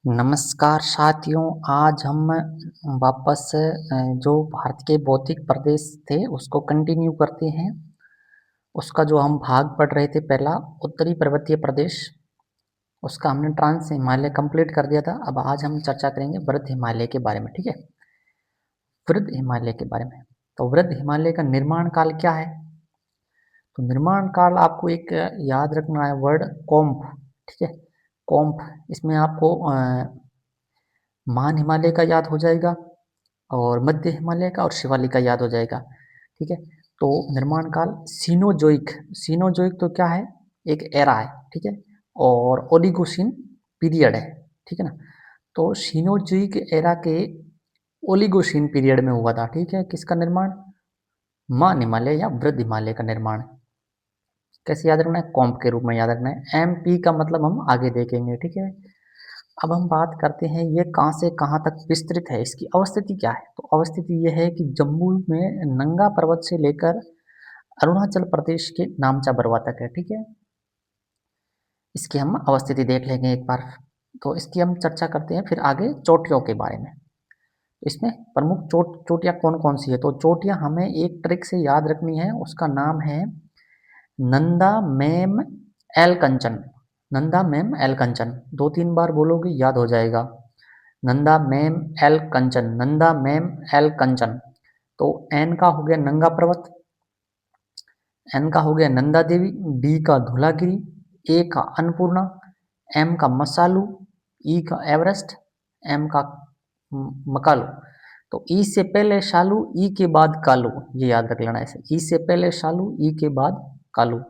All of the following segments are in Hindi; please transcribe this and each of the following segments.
नमस्कार साथियों। आज हम वापस जो भारत के भौतिक प्रदेश थे उसको कंटिन्यू करते हैं। उसका जो हम भाग पढ़ रहे थे पहला उत्तरी पर्वतीय प्रदेश, उसका हमने ट्रांस हिमालय कंप्लीट कर दिया था। अब आज हम चर्चा करेंगे वृद्ध हिमालय के बारे में। ठीक है, वृद्ध हिमालय के बारे में। तो वृद्ध हिमालय का निर्माण काल क्या है? तो निर्माण काल आपको एक याद रखना है वर्ड कोम्प। ठीक है, कोम्प। इसमें आपको महान हिमालय का याद हो जाएगा और मध्य हिमालय का और शिवालिक का याद हो जाएगा। ठीक है, तो निर्माण काल सीनोजोइक। सीनोजोइक तो क्या है? एक एरा है। ठीक है, और ओलिगोसिन पीरियड है। ठीक है ना, तो सीनोजोइक एरा के ओलिगोसिन पीरियड में हुआ था। ठीक है, किसका निर्माण? महान हिमालय या वृद्ध हिमालय का निर्माण। कैसे याद रखना है? कॉम्प के रूप में याद रखना है। एम पी का मतलब हम आगे देखेंगे। ठीक है, अब हम बात करते हैं ये कहाँ से कहाँ तक विस्तृत है, इसकी अवस्थिति क्या है। तो अवस्थिति ये है कि जम्मू में नंगा पर्वत से लेकर अरुणाचल प्रदेश के नामचा बरवा तक है। ठीक है, इसकी हम अवस्थिति देख लेंगे एक बार। तो इसकी हम चर्चा करते हैं फिर आगे चोटियों के बारे में। तो इसमें प्रमुख चोटियाँ कौन कौन सी है? तो चोटियाँ हमें एक ट्रिक से याद रखनी है, उसका नाम है नंदा मेम एल कंचन। नंदा मेम एल कंचन, दो तीन बार बोलोगे याद हो जाएगा। नंदा मेम एल कंचन, नंदा मेम एल कंचन। तो एन का हो गया नंगा पर्वत, एन का हो गया नंदा देवी, डी का धौलागिरी, ए का अन्नपूर्णा, एम का मसालू, ई का एवरेस्ट, एम का मकालू। तो ई से पहले शालू, ई के बाद कालू, ये याद रख लेना ऐसे। ई से पहले शालू, ई के बाद कालू,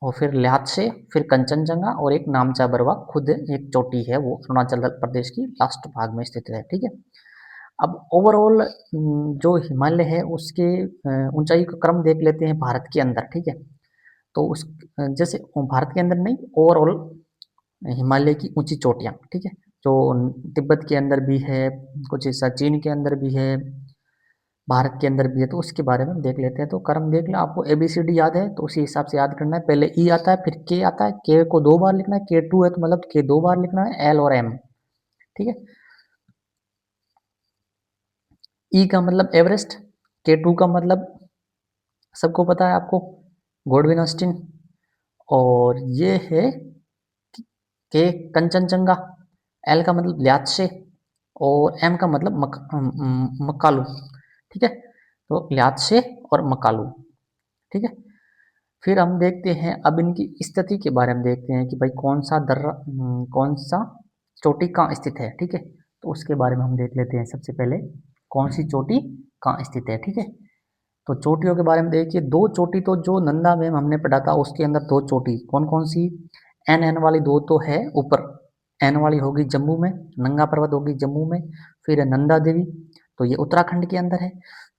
और फिर ल्हासे, फिर कंचनजंगा, और एक नामचा बरवा खुद एक चोटी है, वो अरुणाचल प्रदेश की लास्ट भाग में स्थित है। ठीक है, अब ओवरऑल जो हिमालय है उसके ऊंचाई का क्रम देख लेते हैं भारत के अंदर। ठीक है, तो उस जैसे भारत के अंदर नहीं, ओवरऑल हिमालय की ऊंची चोटियाँ। ठीक है, जो तिब्बत के अंदर भी है, कुछ हिस्सा चीन के अंदर भी है, भारत के अंदर भी है, तो उसके बारे में देख लेते हैं। तो क्रम देख लो, आपको ABCD याद है तो उसी हिसाब से याद करना है। पहले ई आता है, फिर के आता है, के को दो बार लिखना है, के टू है तो मतलब के दो बार लिखना है, एल और एम। ठीक है, ई का मतलब एवरेस्ट, के टू का मतलब सबको पता है आपको, गॉडविन ऑस्टिन, और ये है के कंचनजंगा, एल का मतलब ल्यात्से, और एम का मतलब मकालू। ठीक है, तो ल्यात्से और मकालू। ठीक है, फिर हम देखते हैं अब इनकी स्थिति के बारे में देखते हैं कि भाई कौन सा दर्रा कौन सा चोटी कहाँ स्थित है। ठीक है, तो उसके बारे में हम देख लेते हैं। सबसे पहले कौन सी चोटी कहाँ स्थित है। ठीक है, तो चोटियों के बारे में देखिए। दो चोटी तो जो नंदा में हमने पढ़ा था उसके अंदर दो चोटी कौन कौन सी? एन एन वाली दो तो है ऊपर, एन वाली होगी जम्मू में, नंगा पर्वत होगी जम्मू में, फिर है नंदा देवी, तो ये उत्तराखंड के अंदर है।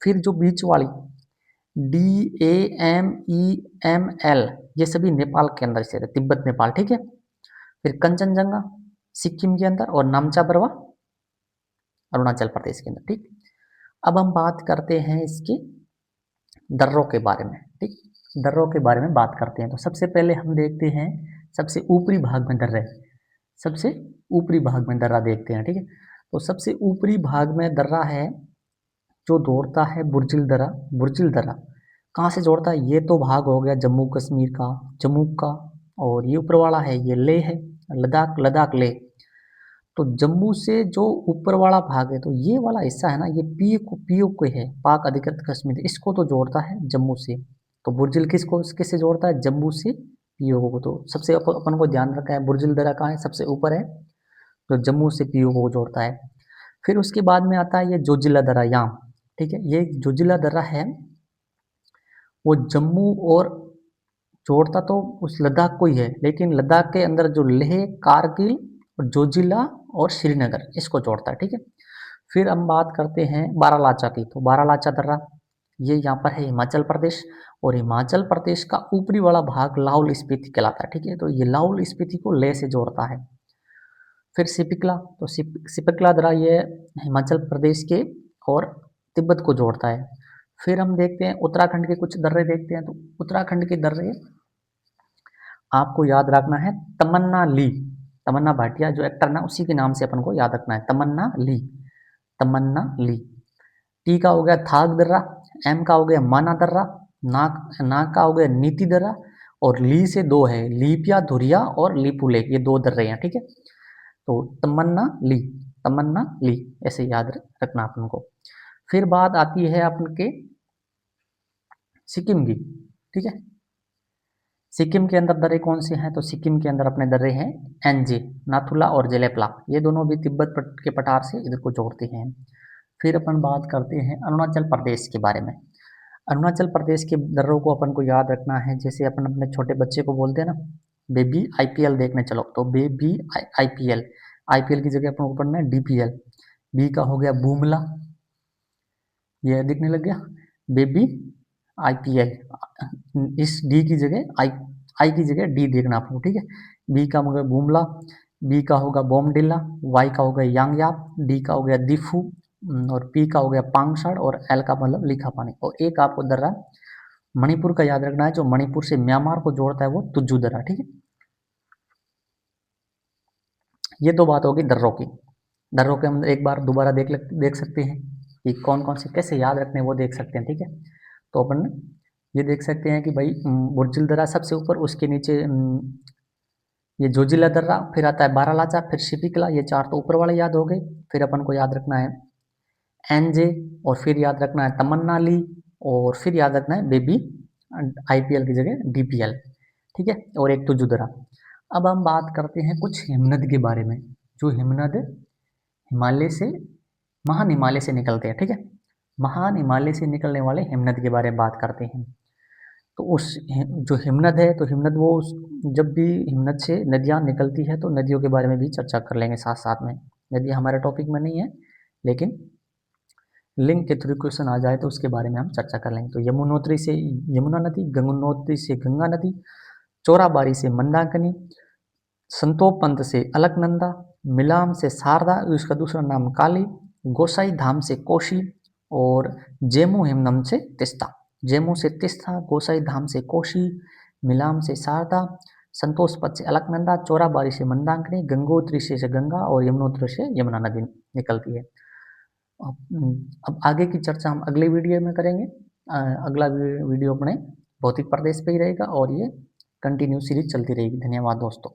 फिर जो बीच वाली DAMEML, ये सभी नेपाल के अंदर से है, तिब्बत नेपाल। ठीक है, फिर कंचनजंगा सिक्किम के अंदर, और नामचा बरवा अरुणाचल प्रदेश के अंदर। ठीक, अब हम बात करते हैं इसके दर्रों के बारे में। ठीक, दर्रों के बारे में बात करते हैं। तो सबसे पहले हम देखते हैं सबसे ऊपरी भाग में दर्रे, सबसे ऊपरी भाग में दर्रा देखते हैं। ठीक है, तो सबसे ऊपरी भाग में दर्रा है जो दौड़ता है बुर्जिल दर्रा। बुर्जिल दर्रा कहाँ से जोड़ता है? ये तो भाग हो गया जम्मू कश्मीर का, जम्मू का, और ये ऊपर वाला है ये लेह है, लद्दाख, लद्दाख लेह। तो जम्मू से जो ऊपर वाला भाग है, तो ये वाला हिस्सा है ना, ये पीओ को है, पाक अधिकृत कश्मीर, इसको तो जोड़ता है जम्मू से। तो बुर्जिल किसको किससे जोड़ता है? जम्मू से पीओ को। तो सबसे अपन को ध्यान रखा है बुर्जिल दर्रा कहाँ है? सबसे ऊपर है, जो जम्मू से पीओ को जोड़ता है। फिर उसके बाद में आता है ये जोजिला दर्रा यहाँ। ठीक है, ये जोजिला दर्रा है, वो जम्मू और जोड़ता तो उस लद्दाख को ही है, लेकिन लद्दाख के अंदर जो लेह, कारगिल, और जोजिला और श्रीनगर, इसको जोड़ता है। ठीक है, फिर हम बात करते हैं बारालाचा की। तो बारालाचा दर्रा ये यहाँ पर है हिमाचल प्रदेश, और हिमाचल प्रदेश का ऊपरी वाला भाग लाहौल स्पीति कहलाता है। ठीक है, तो ये लाहौल स्पीति को लेह से जोड़ता है। फिर सिपिकला, तो सिपिकला दर्रा ये हिमाचल प्रदेश के और तिब्बत को जोड़ता है। फिर हम देखते हैं उत्तराखंड के कुछ दर्रे देखते हैं। तो उत्तराखंड के दर्रे आपको याद रखना है, तमन्ना ली, तमन्ना भाटिया जो एक्टर ना, उसी के नाम से अपन को याद रखना है, तमन्ना ली, तमन्ना ली। टी का हो गया थाग दर्रा, एम का हो गया माना दर्रा, नाक का हो गया नीति दर्रा, और ली से दो है, लीपिया धुरिया और लीपुले, ये दो दर्रे हैं, ठीक है। तो तमन्ना ली, तमन्ना ली, ऐसे याद रखना अपन को। फिर बात आती है अपन के सिक्किम की, ठीक है। सिक्किम के अंदर दर्रे कौन से हैं, तो सिक्किम के अंदर अपने दर्रे हैं एनजे, नाथुला और जेलेपला, ये दोनों भी तिब्बत के पठार से इधर को जोड़ते हैं। फिर अपन बात करते हैं अरुणाचल प्रदेश के बारे में। अरुणाचल प्रदेश के दर्रों को अपन को याद रखना है, जैसे अपन अपने छोटे बच्चे को बोलते हैं ना, बेबी आईपीएल देखने चलो, तो बेबी आईपीएल, आईपीएल की जगह अपन को पढ़ना है डीपीएल। बी का हो गया बूमला, ये दिखने लग गया, बेबी आईपीएल, इस डी की जगह आई की जगह डी देखना आपको, ठीक है। बी का होगा बूमला, बी का होगा बोमडिल्ला, वाई का हो गया यांगयाप, डी का हो गया दिफू, और पी का हो गया पांगसाड़, और एल का मतलब लिखा पानी। और एक आपको दर्रा मणिपुर का याद रखना है, जो मणिपुर से म्यांमार को जोड़ता है, वो तुज्जू दर्रा, ठीक है। ये दो बात होगी दर्रों की। दर्रों के हम एक बार दोबारा देख सकते हैं कि कौन कौन से कैसे याद रखने हैं, वो देख सकते हैं, ठीक है। तो अपन ये देख सकते हैं कि भाई बुर्जिल दर्रा सबसे ऊपर, उसके नीचे ये जोजिला दर्रा, फिर आता है बारालाचा, फिर शिपिकला, ये चार तो ऊपर वाले याद हो गए। फिर अपन को याद रखना है एनजे, और फिर याद रखना है तमन्ना ली, और फिर याद रखना है बेबी आईपीएल की जगह डीपीएल, ठीक है, और एक तो जुदरा। अब हम बात करते हैं कुछ हिमनद के बारे में, जो हिमनद हिमालय से, महान हिमालय से निकलते हैं, ठीक है। महान हिमालय से निकलने वाले हिमनद के बारे में बात करते हैं। तो उस जो हिमनद है, तो हिमनद वो जब भी हिमनद से नदियाँ निकलती है, तो नदियों के बारे में भी चर्चा कर लेंगे साथ साथ में। नदियाँ हमारे टॉपिक में नहीं है, लेकिन लिंक के थ्रू क्वेश्चन आ जाए तो उसके बारे में हम चर्चा कर लेंगे। तो यमुनोत्री से यमुना नदी, गंगोत्री से गंगा नदी, चोराबाड़ी से मंदाकिनी, संतोपंत से अलकनंदा, मिलाम से शारदा, उसका दूसरा नाम काली, गोसाई धाम से कोशी, और जेमू हिमनम से तिस्ता। जेमू से तिस्ता, गोसाई धाम से कोशी, मिलाम से शारदा, संतोषपद से अलकनंदा, चोराबाड़ी से मंदाकिनी, गंगोत्री से गंगा, और यमुनोत्री से यमुना नदी निकलती है। अब आगे की चर्चा हम अगले वीडियो में करेंगे। अगला वीडियो अपने भौतिक प्रदेश पे ही रहेगा, और ये कंटिन्यू सीरीज चलती रहेगी। धन्यवाद दोस्तों।